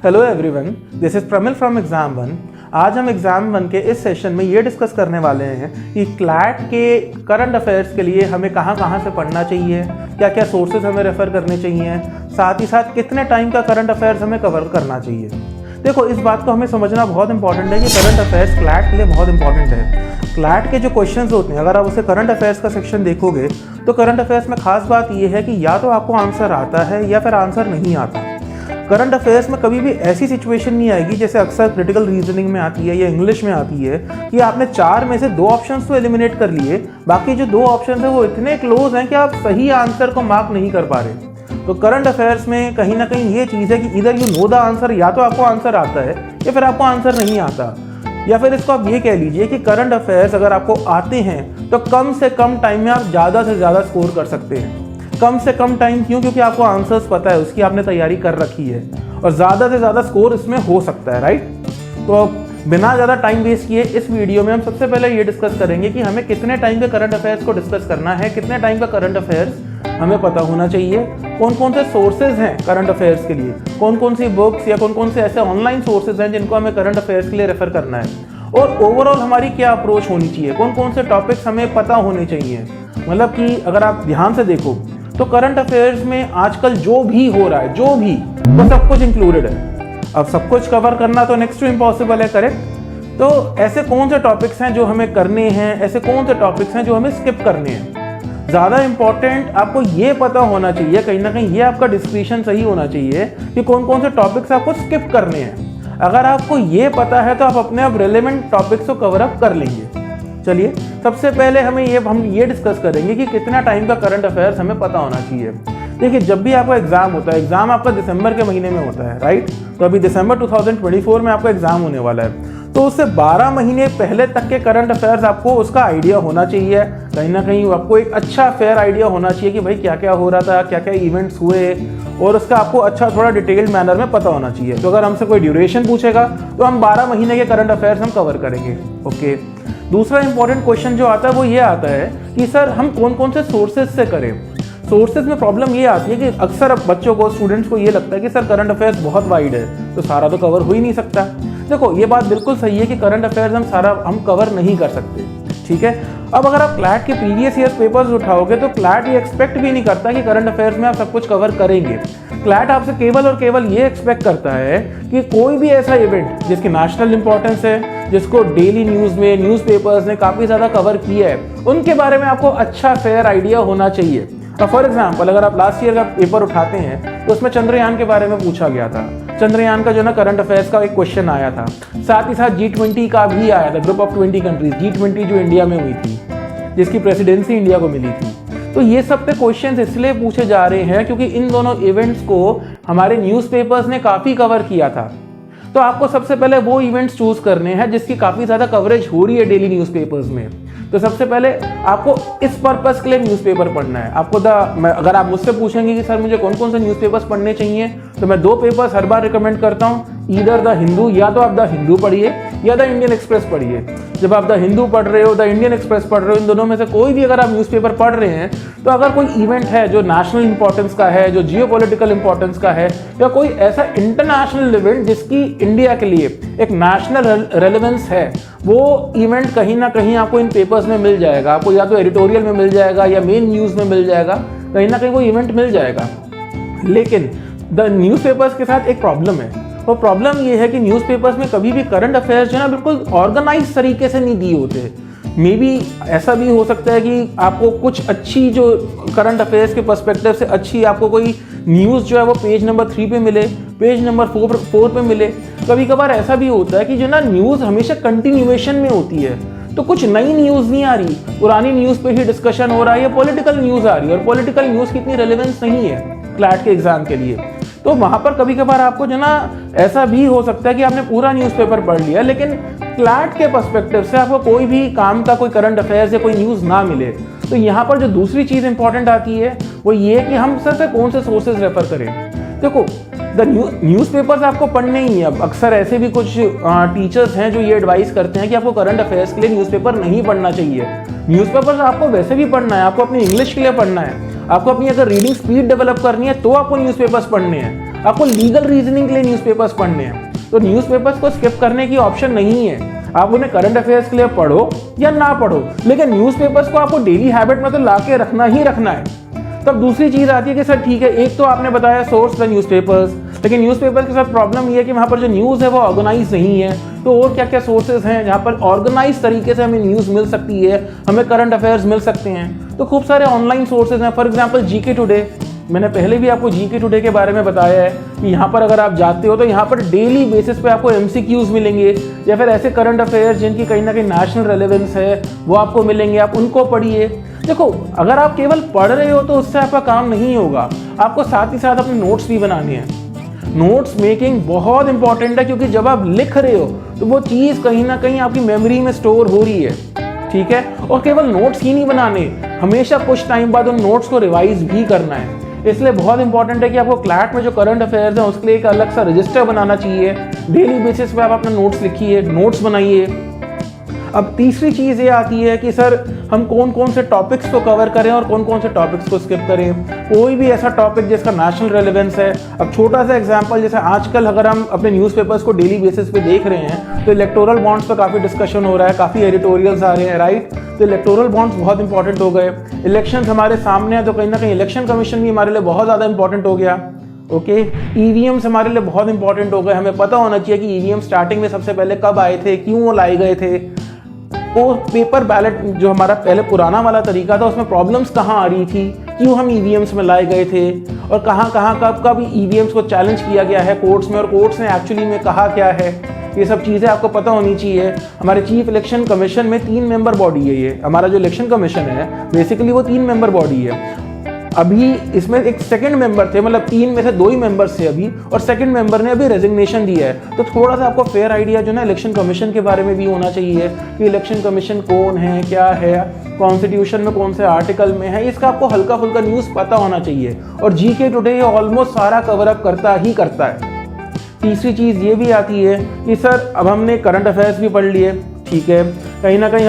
Hello everyone, this is Pramil from exam one. आज हम exam one के इस सेशन में ये डिस्कस करने वाले हैं कि क्लैट के करंट अफेयर्स के लिए हमें कहाँ से पढ़ना चाहिए, क्या क्या सोर्सेज हमें रेफर करने चाहिए, साथ ही साथ कितने टाइम का करंट अफेयर्स हमें कवर करना चाहिए। देखो, इस बात को हमें समझना बहुत इंपॉर्टेंट है कि करंट अफेयर्स क्लैट के लिए बहुत इंपॉर्टेंट है। क्लैट के जो क्वेश्चंस होते हैं, अगर आप उसे करंट अफेयर्स का सेक्शन देखोगे तो करंट अफेयर्स में खास बात यह है कि या तो आपको आंसर आता है या फिर आंसर नहीं आता। करंट अफेयर्स में कभी भी ऐसी सिचुएशन नहीं आएगी जैसे अक्सर क्रिटिकल रीजनिंग में आती है या इंग्लिश में आती है कि आपने 4 में से 2 ऑप्शंस तो एलिमिनेट कर लिए, बाकी जो 2 ऑप्शन है वो इतने क्लोज हैं कि आप सही आंसर को मार्क नहीं कर पा रहे। तो करंट अफेयर्स में कहीं ना कहीं ये चीज़ है कि इधर यू नो द आंसर, या तो आपको आंसर आता है या फिर आपको आंसर नहीं आता। या फिर इसको आप ये कह लीजिए कि करंट अफेयर्स अगर आपको आते हैं तो कम से कम टाइम में आप ज़्यादा से ज़्यादा स्कोर कर सकते हैं। कम से कम टाइम क्यों? क्योंकि आपको आंसर्स पता है, उसकी आपने तैयारी कर रखी है और ज़्यादा से ज़्यादा स्कोर इसमें हो सकता है, राइट। तो बिना ज़्यादा टाइम वेस्ट किए इस वीडियो में हम सबसे पहले ये डिस्कस करेंगे कि हमें कितने टाइम के करंट अफेयर्स को डिस्कस करना है, कितने टाइम का करंट अफेयर्स हमें पता होना चाहिए, कौन कौन से सोर्सेज हैं करंट अफेयर्स के लिए, कौन कौन सी बुक्स या कौन कौन से ऐसे ऑनलाइन सोर्सेज हैं जिनको हमें करंट अफेयर्स के लिए रेफर करना है, और ओवरऑल हमारी क्या अप्रोच होनी चाहिए, कौन कौन से टॉपिक्स हमें पता होने चाहिए। मतलब कि अगर आप ध्यान से देखो तो करंट अफेयर्स में आजकल जो भी हो रहा है, जो भी, वो सब कुछ इंक्लूडेड है। अब सब कुछ कवर करना तो नेक्स्ट टू इम्पॉसिबल है, करेक्ट। तो ऐसे कौन से टॉपिक्स हैं जो हमें करने हैं, ऐसे कौन से टॉपिक्स हैं जो हमें स्किप करने हैं। ज़्यादा इंपॉर्टेंट आपको ये पता होना चाहिए, कहीं ना कहीं ये आपका डिस्क्रिप्शन सही होना चाहिए कि कौन कौन से टॉपिक्स आपको स्किप करने हैं। अगर आपको ये पता है तो आप अपने आप रेलेवेंट टॉपिक्स को कवर अप कर लेंगे। चलिए, सबसे पहले हम ये डिस्कस करेंगे कि कितना टाइम का करंट अफेयर्स हमें पता होना चाहिए। देखिए, जब भी आपका एग्जाम होता है, एग्जाम आपका दिसंबर के महीने में होता है, राइट। तो अभी दिसंबर 2024 में आपका एग्जाम होने वाला है, तो उससे 12 महीने पहले तक के करंट अफेयर्स आपको उसका आइडिया होना चाहिए। कहीं ना कहीं आपको एक अच्छा फेयर आइडिया होना चाहिए कि भाई क्या क्या हो रहा था, क्या क्या इवेंट्स हुए, और उसका आपको अच्छा थोड़ा डिटेल्ड मैनर में पता होना चाहिए। तो अगर हमसे कोई ड्यूरेशन पूछेगा तो हम 12 महीने के करंट अफेयर्स हम कवर करेंगे। ओके, दूसरा इंपॉर्टेंट क्वेश्चन जो आता है वो ये आता है कि सर हम कौन कौन से सोर्सेज से करें। सोर्सेज में प्रॉब्लम ये आती है कि अक्सर बच्चों को, स्टूडेंट्स को ये लगता है कि सर करंट अफेयर्स बहुत वाइड है तो सारा तो कवर हो ही नहीं सकता। देखो, ये बात बिल्कुल सही है कि करंट अफेयर्स हम कवर नहीं कर सकते, ठीक है। अब अगर आप क्लैट के प्रीवियस ईयर पेपर्स उठाओगे तो क्लैट ये एक्सपेक्ट भी नहीं करता कि करंट अफेयर्स में आप सब कुछ कवर करेंगे। क्लैट आपसे केवल और केवल ये एक्सपेक्ट करता है कि कोई भी ऐसा इवेंट जिसकी नेशनल इंपॉर्टेंस है, जिसको डेली न्यूज़ में, न्यूज़पेपर्स ने काफ़ी ज़्यादा कवर किया है, उनके बारे में आपको अच्छा फेयर आइडिया होना चाहिए। फॉर एग्जाम्पल, अगर आप लास्ट ईयर का पेपर उठाते हैं तो उसमें चंद्रयान के बारे में पूछा गया था। चंद्रयान का जो ना करंट अफेयर्स का एक क्वेश्चन आया था, साथ ही साथ G20 का भी आया था, ग्रुप ऑफ 20 कंट्रीज, G20 जो इंडिया में हुई थी, जिसकी प्रेसिडेंसी इंडिया को मिली थी। तो ये सब पे क्वेश्चंस इसलिए पूछे जा रहे हैं क्योंकि इन दोनों इवेंट्स को हमारे न्यूज़पेपर्स ने काफ़ी कवर किया था। तो आपको सबसे पहले वो इवेंट्स चूज करने हैं जिसकी काफ़ी ज़्यादा कवरेज हो रही है डेली न्यूज़पेपर्स में। तो सबसे पहले आपको इस पर्पस के लिए न्यूज़पेपर पढ़ना है। आपको अगर आप मुझसे पूछेंगे कि सर मुझे कौन कौन से न्यूज़पेपर्स पढ़ने चाहिए, तो मैं 2 पेपर्स हर बार रिकमेंड करता हूँ, ईदर द हिंदू, या तो आप द हिंदू पढ़िए या द इंडियन एक्सप्रेस पढ़िए। जब आप द हिंदू पढ़ रहे हो, द इंडियन एक्सप्रेस पढ़ रहे हो, इन दोनों में से कोई भी अगर आप न्यूज़पेपर पढ़ रहे हैं, तो अगर कोई इवेंट है जो नेशनल इंपॉर्टेंस का है, जो जियोपॉलिटिकल इंपॉर्टेंस का है, या कोई ऐसा इंटरनेशनल इवेंट जिसकी इंडिया के लिए एक नेशनल रेलेवेंस है, वो इवेंट कहीं ना कहीं आपको इन पेपर्स में मिल जाएगा। आपको या तो एडिटोरियल में मिल जाएगा या मेन न्यूज़ में मिल जाएगा, कहीं ना कहीं वो इवेंट मिल जाएगा। लेकिन द न्यूज़पेपर्स के साथ एक प्रॉब्लम है। वो प्रॉब्लम ये है कि न्यूज़पेपर्स में कभी भी करंट अफेयर्स जो है ना बिल्कुल ऑर्गेनाइज तरीके से नहीं दिए होते। मे बी ऐसा भी हो सकता है कि आपको कुछ अच्छी जो करंट अफेयर्स के पर्सपेक्टिव से अच्छी आपको कोई न्यूज़ जो है वो पेज नंबर 3 पे मिले, पेज नंबर 4 पे मिले। कभी कभार ऐसा भी होता है कि जो ना न्यूज़ हमेशा कंटिन्यूएशन में होती है, तो कुछ नई न्यूज़ नहीं आ रही, पुरानी न्यूज़ पे ही डिस्कशन हो रहा है, या पॉलिटिकल न्यूज़ आ रही है और पॉलिटिकल न्यूज़ की इतनी रेलेवेंस नहीं है क्लैट के एग्जाम के लिए। तो वहाँ पर कभी कभार आपको जो ना ऐसा भी हो सकता है कि आपने पूरा न्यूज़पेपर पढ़ लिया, लेकिन क्लैट के पर्सपेक्टिव से आपको कोई भी काम का कोई करंट अफेयर्स या कोई न्यूज़ ना मिले। तो यहाँ पर जो दूसरी चीज़ इंपॉर्टेंट आती है वो ये कि हम सिर्फ कौन से सोर्सेज रेफर करें। देखो, द न्यूज़पेपर्स आपको पढ़ने ही है। अब अक्सर ऐसे भी कुछ टीचर्स हैं जो ये एडवाइस करते हैं कि आपको करंट अफेयर्स के लिए न्यूज़पेपर नहीं पढ़ना चाहिए। न्यूज़पेपर्स आपको वैसे भी पढ़ना है, आपको अपनी इंग्लिश के लिए पढ़ना है, आपको अपनी अगर रीडिंग स्पीड डेवलप करनी है तो आपको न्यूज़पेपर्स पढ़ने हैं। आपको लीगल रीजनिंग के लिए न्यूज़पेपर्स पढ़ने हैं, तो न्यूज़पेपर्स को स्किप करने की ऑप्शन नहीं है। आप उन्हें करंट अफेयर्स के लिए पढ़ो या ना पढ़ो, लेकिन न्यूज़पेपर्स को आपको डेली हैबिट में तो ला के रखना ही रखना है। तब दूसरी चीज़ आती है कि सर ठीक है, एक तो आपने बताया सोर्स द न्यूज़पेपर्स, लेकिन न्यूज़पेपर के साथ प्रॉब्लम ये है कि वहाँ पर जो न्यूज़ है वो ऑर्गेनाइज नहीं है। तो और क्या क्या सोर्सेज हैं जहाँ पर ऑर्गेनाइज तरीके से हमें न्यूज़ मिल सकती है, हमें करंट अफेयर्स मिल सकते हैं? तो खूब सारे ऑनलाइन सोर्सेज हैं। फॉर एग्जाम्पल जीके टुडे, मैंने पहले भी आपको जीके टुडे के बारे में बताया है कि यहाँ पर अगर आप जाते हो तो यहाँ पर डेली बेसिस पे आपको एमसीक्यूज मिलेंगे, या फिर ऐसे करंट अफेयर्स जिनकी कहीं ना कहीं नेशनल रेलेवेंस है वो आपको मिलेंगे, आप उनको पढ़िए। देखो, अगर आप केवल पढ़ रहे हो तो उससे आपका काम नहीं होगा, आपको साथ ही साथ अपने नोट्स भी बनाने हैं। नोट्स मेकिंग बहुत इंपॉर्टेंट है, क्योंकि जब आप लिख रहे हो तो वो चीज़ कहीं ना कहीं आपकी मेमोरी में स्टोर हो रही है, ठीक है। और केवल नोट्स ही नहीं बनाने, हमेशा कुछ टाइम बाद उन नोट्स को रिवाइज भी करना है। इसलिए बहुत इंपॉर्टेंट है कि आपको क्लैट में जो करंट अफेयर्स हैं उसके लिए एक अलग सा रजिस्टर बनाना चाहिए। डेली बेसिस पे आप अपना नोट्स लिखिए, नोट्स बनाइए। अब तीसरी चीज़ ये आती है कि सर हम कौन कौन से टॉपिक्स को कवर करें और कौन कौन से टॉपिक्स को स्किप करें। कोई भी ऐसा टॉपिक जिसका नेशनल रेलेवेंस है। अब छोटा सा एग्जांपल, जैसे आजकल अगर हम अपने न्यूज़पेपर्स को डेली बेसिस पे देख रहे हैं तो इलेक्टोरल बॉन्ड्स पर काफ़ी डिस्कशन हो रहा है, काफ़ी एडिटोरियल्स आ रहे हैं, राइट। तो इलेक्टोरल बॉन्ड्स बहुत इंपॉर्टेंट हो गए। इलेक्शन हमारे सामने है तो कहीं ना कहीं इलेक्शन कमीशन भी हमारे लिए बहुत ज़्यादा इंपॉर्टेंट हो गया। ओके, ईवीएम्स हमारे लिए बहुत इंपॉर्टेंट हो गए। हमें पता होना चाहिए कि ईवीएम स्टार्टिंग में सबसे पहले कब आए थे, क्यों लाए गए थे। वो पेपर बैलेट जो हमारा पहले पुराना वाला तरीका था उसमें प्रॉब्लम्स कहाँ आ रही थी, क्यों हम ईवीएम्स में लाए गए थे, और कहाँ कहाँ कब कब ईवीएम्स को चैलेंज किया गया है कोर्ट्स में, और कोर्ट्स ने एक्चुअली में कहा क्या है। ये सब चीज़ें आपको पता होनी चाहिए। हमारे चीफ इलेक्शन कमीशन में 3 मेंबर बॉडी है। ये हमारा जो इलेक्शन कमीशन है बेसिकली वो 3 मेंबर बॉडी है। अभी इसमें एक सेकंड मेंबर थे, मतलब 3 में से 2 ही मेंबर्स थे अभी, और सेकंड मेंबर ने अभी रेजिग्नेशन दिया है। तो थोड़ा सा आपको फेयर आइडिया जो ना इलेक्शन कमीशन के बारे में भी होना चाहिए कि इलेक्शन कमीशन कौन है, क्या है, कॉन्स्टिट्यूशन में कौन से आर्टिकल में है, इसका आपको हल्का फुल्का न्यूज़ पता होना चाहिए। और जीके टुडे ऑलमोस्ट सारा कवर अप करता ही करता है। तीसरी चीज़ ये भी आती है कि सर अब हमने करंट अफेयर्स भी पढ़ लिए, ठीक है, कहीं ना कहीं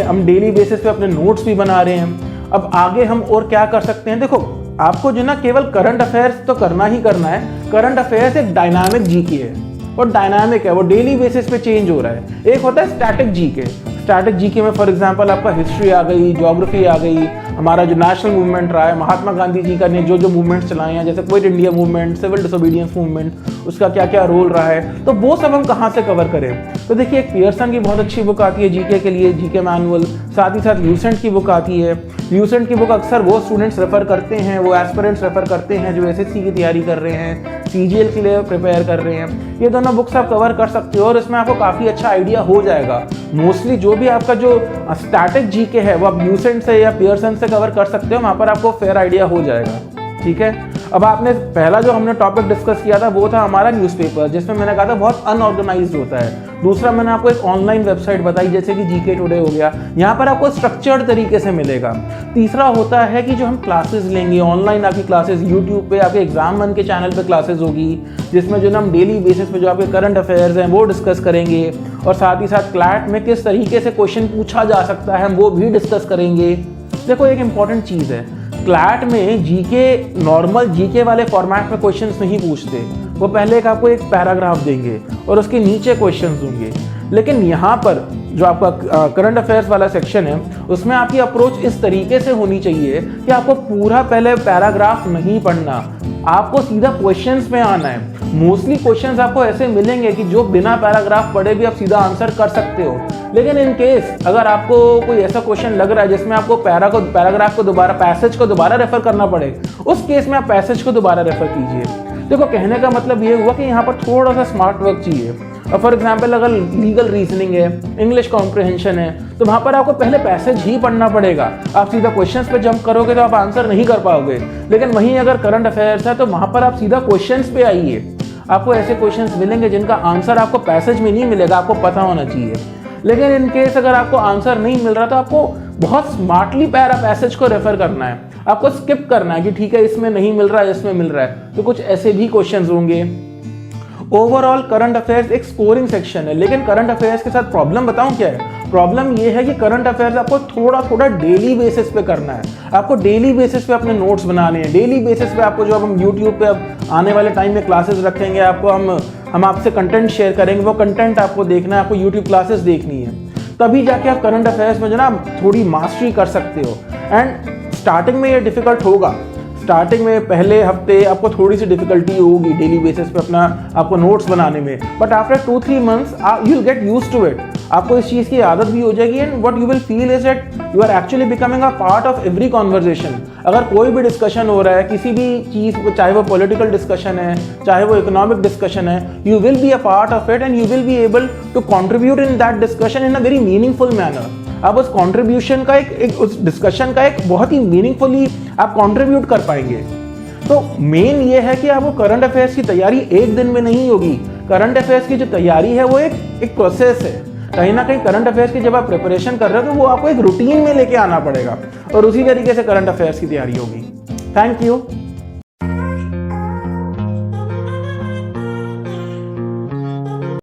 हम डेली बेसिस पे अपने नोट्स भी बना रहे हैं। अब आगे हम और क्या कर सकते हैं? देखो, आपको जो ना केवल करंट अफेयर्स तो करना ही करना है। करंट अफेयर्स एक डायनामिक जीके है, और डायनामिक है, वो डेली बेसिस पे चेंज हो रहा है। एक होता है स्टैटिक जीके। स्टैटिक जीके में फॉर एग्जांपल आपका हिस्ट्री आ गई, ज्योग्राफी आ गई, हमारा जो नेशनल मूवमेंट रहा है, महात्मा गांधी जी का ने जो जो मूवमेंट्स चलाए हैं, जैसे quit India movement, civil disobedience movement, उसका क्या क्या रोल रहा है, तो वो सब हम कहाँ से कवर करें। तो देखिए, एक पियर्सन की बहुत अच्छी बुक आती है जीके के लिए, जीके मैनुअल। साथ ही साथ ल्यूसेंट की बुक आती है। ल्यूसेंट की बुक अक्सर वो स्टूडेंट्स रेफर करते हैं, वो एस्पिरेंट्स रेफर करते हैं जो एसएससी की तैयारी कर रहे हैं, सीजीएल के लिए प्रिपेयर कर रहे हैं। ये दोनों बुक्स आप कवर कर सकते हो और इसमें आपको काफ़ी अच्छा आइडिया हो जाएगा। मोस्टली जो भी आपका जो स्टैटिक जीके है वो आप ल्यूसेंट से या पियर्सन से कवर कर सकते हो, वहाँ पर आपको फेयर आइडिया हो जाएगा, ठीक है। अब आपने पहला जो हमने टॉपिक डिस्कस किया था वो था हमारा न्यूज़पेपर, जिसमें मैंने कहा था बहुत अनऑर्गेनाइज्ड होता है। दूसरा मैंने आपको एक ऑनलाइन वेबसाइट बताई जैसे कि जीके टुडे हो गया, यहाँ पर आपको स्ट्रक्चर्ड तरीके से मिलेगा। तीसरा होता है कि जो हम क्लासेस लेंगे ऑनलाइन, आपकी क्लासेस यूट्यूब पे आपके एग्जाम वन के चैनल पे क्लासेस होगी, जिसमें जो ना हम डेली बेसिस पे जो आपके करंट अफेयर्स हैं वो डिस्कस करेंगे, और साथ ही साथ क्लैट में किस तरीके से क्वेश्चन पूछा जा सकता है हम वो भी डिस्कस करेंगे। देखो, एक इंपॉर्टेंट चीज़ है, क्लैट में जीके नॉर्मल जीके वाले फॉर्मेट में क्वेश्चंस नहीं पूछते। वो पहले आपको एक पैराग्राफ देंगे और उसके नीचे क्वेश्चंस होंगे। लेकिन यहाँ पर जो आपका करंट अफेयर्स वाला सेक्शन है उसमें आपकी अप्रोच इस तरीके से होनी चाहिए कि आपको पूरा पहले पैराग्राफ नहीं पढ़ना, आपको सीधा क्वेश्चंस में आना है। मोस्टली क्वेश्चंस आपको ऐसे मिलेंगे कि जो बिना पैराग्राफ पढ़े भी आप सीधा आंसर कर सकते हो। लेकिन इन केस अगर आपको कोई ऐसा क्वेश्चन लग रहा है जिसमें आपको पैराग्राफ को दोबारा, पैसेज को दोबारा रेफर करना पड़े, उस केस में आप पैसेज को दोबारा रेफर कीजिए। देखो, कहने का मतलब ये हुआ कि यहाँ पर थोड़ा सा स्मार्ट वर्क चाहिए। और फॉर एग्जाम्पल अगर लीगल रीजनिंग है, इंग्लिश कॉम्प्रिहेंशन है, तो वहाँ पर आपको पहले पैसेज ही पढ़ना पड़ेगा। आप सीधा क्वेश्चंस पे जंप करोगे तो आप आंसर नहीं कर पाओगे। लेकिन वहीं अगर करंट अफेयर्स है तो वहाँ पर आप सीधा क्वेश्चंस पे आइए। आपको ऐसे क्वेश्चंस मिलेंगे जिनका आंसर आपको पैसेज में नहीं मिलेगा, आपको पता होना चाहिए। लेकिन इन केस अगर आपको आंसर नहीं मिल रहा तो आपको बहुत स्मार्टली पैसेज को रेफर करना है, आपको स्किप करना है कि ठीक है इसमें नहीं मिल रहा है, इसमें मिल रहा है। तो कुछ ऐसे भी क्वेश्चंस होंगे। ओवरऑल करंट अफेयर्स एक स्कोरिंग सेक्शन है, लेकिन करंट अफेयर्स के साथ प्रॉब्लम बताऊं क्या है, प्रॉब्लम ये है कि करंट अफेयर्स आपको थोड़ा थोड़ा डेली बेसिस पे करना है। आपको डेली बेसिस पे अपने नोट्स बनाने हैं, डेली बेसिस पे आपको जो अब हम यूट्यूब पे अब आने वाले टाइम में क्लासेस रखेंगे, आपको हम आपसे कंटेंट शेयर करेंगे, वो कंटेंट आपको देखना है, आपको यूट्यूब क्लासेस देखनी है, तभी जाके आप करंट अफेयर्स में जो ना थोड़ी मास्टरी कर सकते हो। एंड स्टार्टिंग में ये डिफिकल्ट होगा, स्टार्टिंग में पहले हफ्ते आपको थोड़ी सी डिफिकल्टी होगी डेली बेसिस पे अपना आपको नोट्स बनाने में, but after 2-3 months you will get used to it. आपको इस चीज़ की आदत भी हो जाएगी and what you will feel is that you are actually becoming a part of every conversation. अगर कोई भी डिस्कशन हो रहा है किसी भी चीज़, चाहे वो पॉलिटिकल डिस्कशन है, चाहे वो इकोनॉमिक डिस्कशन है, you will be a part of it and you will be able to contribute in that discussion in a very meaningful manner. आप उस कॉन्ट्रीब्यूशन का उस डिस्कशन का एक बहुत ही मीनिंगफुली आप कॉन्ट्रीब्यूट कर पाएंगे। तो मेन ये है कि आपको करंट अफेयर्स की तैयारी एक दिन में नहीं होगी। करंट अफेयर्स की जो तैयारी है वो एक प्रोसेस है। कहीं ना कहीं करंट अफेयर्स की जब आप प्रिपरेशन कर रहे हो तो वो आपको एक रूटीन में लेके आना पड़ेगा और उसी तरीके से करंट अफेयर्स की तैयारी होगी। Thank you.